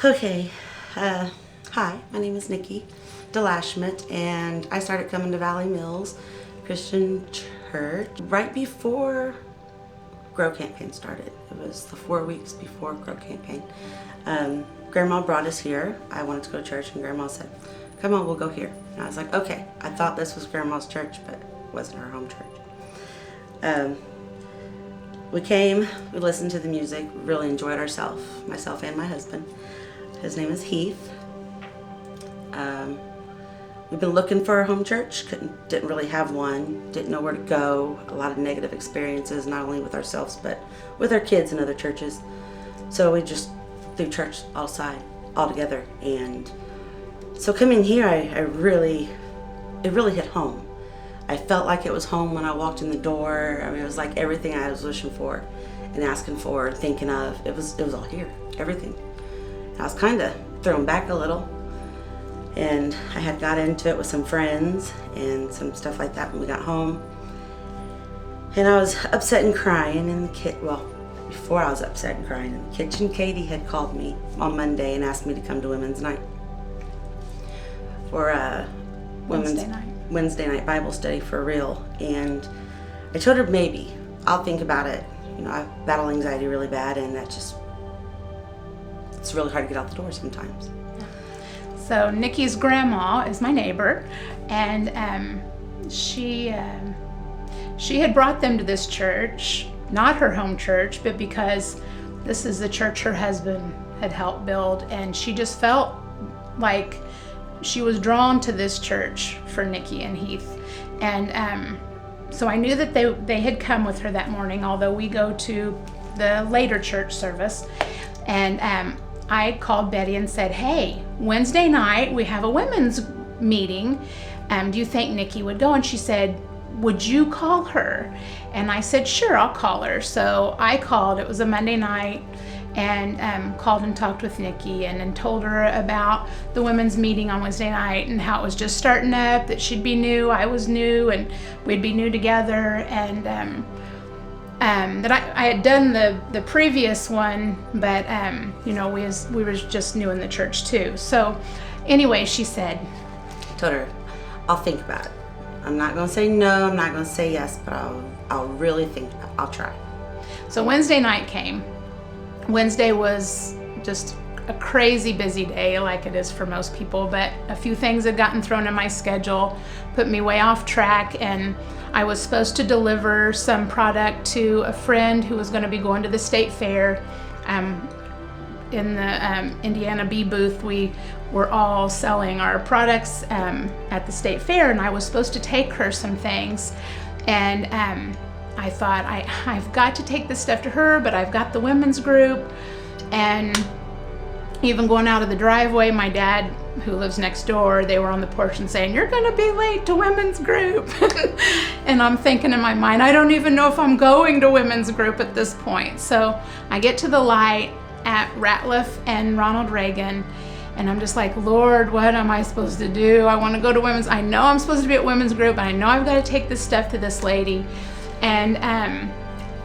Okay, hi, my name is Nikki DeLashmet, and I started coming to Valley Mills Christian Church right before Grow Campaign started. It was the 4 weeks before Grow Campaign. Grandma brought us here. I wanted to go to church, and Grandma said, "Come on, we'll go here." And I was like, okay. I thought this was Grandma's church, but it wasn't her home church. We came, we listened to the music, really enjoyed ourselves, myself and my husband. His name is Heath. We've been looking for a home church, didn't really have one, didn't know where to go. A lot of negative experiences, not only with ourselves, but with our kids in other churches. So we just threw church all together. And so coming here, it really hit home. I felt like it was home when I walked in the door. I mean, it was like everything I was wishing for and asking for, thinking of. It was all here, everything. I was kind of thrown back a little, and I had got into it with some friends and some stuff like that when we got home. And I was upset and crying in the kitchen. Well, before I was upset and crying in the kitchen, Katie had called me on Monday and asked me to come to Women's Night for Wednesday night Bible study for real. And I told her maybe I'll think about it. You know, I battle anxiety really bad, and it's really hard to get out the door sometimes. So Nikki's grandma is my neighbor, and she had brought them to this church, not her home church, but because this is the church her husband had helped build, and she just felt like she was drawn to this church for Nikki and Heath. And so I knew that they had come with her that morning, although we go to the later church service. And I called Betty and said, "Hey, Wednesday night we have a women's meeting. Do you think Nikki would go?" And she said, "Would you call her?" And I said, "Sure, I'll call her." So I called. It was a Monday night, and called and talked with Nikki, and then told her about the women's meeting on Wednesday night and how it was just starting up, that she'd be new, I was new, and we'd be new together, and that I had done the previous one, but we were just new in the church too. So anyway, she said, I told her, I'll think about it. I'm not going to say no, I'm not going to say yes, but I'll really think about it. I'll try. So Wednesday night came. Wednesday was just a crazy busy day, like it is for most people, but a few things had gotten thrown in my schedule, put me way off track, and I was supposed to deliver some product to a friend who was going to be going to the state fair. In the Indiana Bee booth, we were all selling our products at the state fair, and I was supposed to take her some things. And I thought, I've got to take this stuff to her, but I've got the women's group. And even going out of the driveway, my dad, who lives next door, they were on the porch and saying, "You're going to be late to women's group." And I'm thinking in my mind, I don't even know if I'm going to women's group at this point. So I get to the light at Ratliff and Ronald Reagan, and I'm just like, "Lord, what am I supposed to do? I want to go to women's. I know I'm supposed to be at women's group, and I know I've got to take this stuff to this lady." And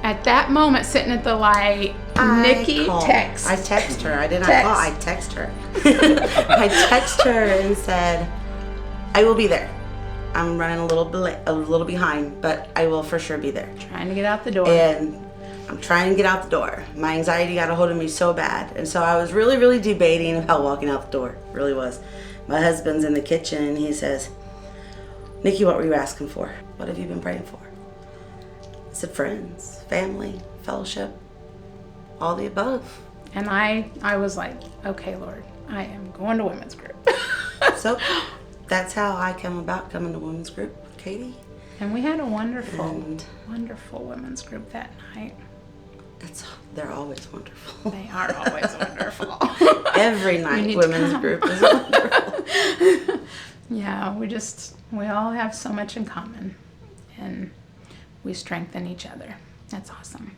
at that moment, sitting at the light, Nikki texts. I text her. I did not call. I text her. I text her and said, "I will be there. I'm running a little behind, but I will for sure be there." Trying to get out the door. And I'm trying to get out the door. My anxiety got a hold of me so bad, and so I was really, really debating about walking out the door. Really was. My husband's in the kitchen, and he says, "Nikki, what were you asking for? What have you been praying for?" I said, "Friends, family, fellowship, all the above." And I was like, "Okay, Lord, I am going to women's group." So that's how I came about coming to women's group with Katie. And we had a wonderful women's group that night. They're always wonderful. They are always wonderful. Every night women's group is wonderful. Yeah, we all have so much in common, and we strengthen each other. That's awesome.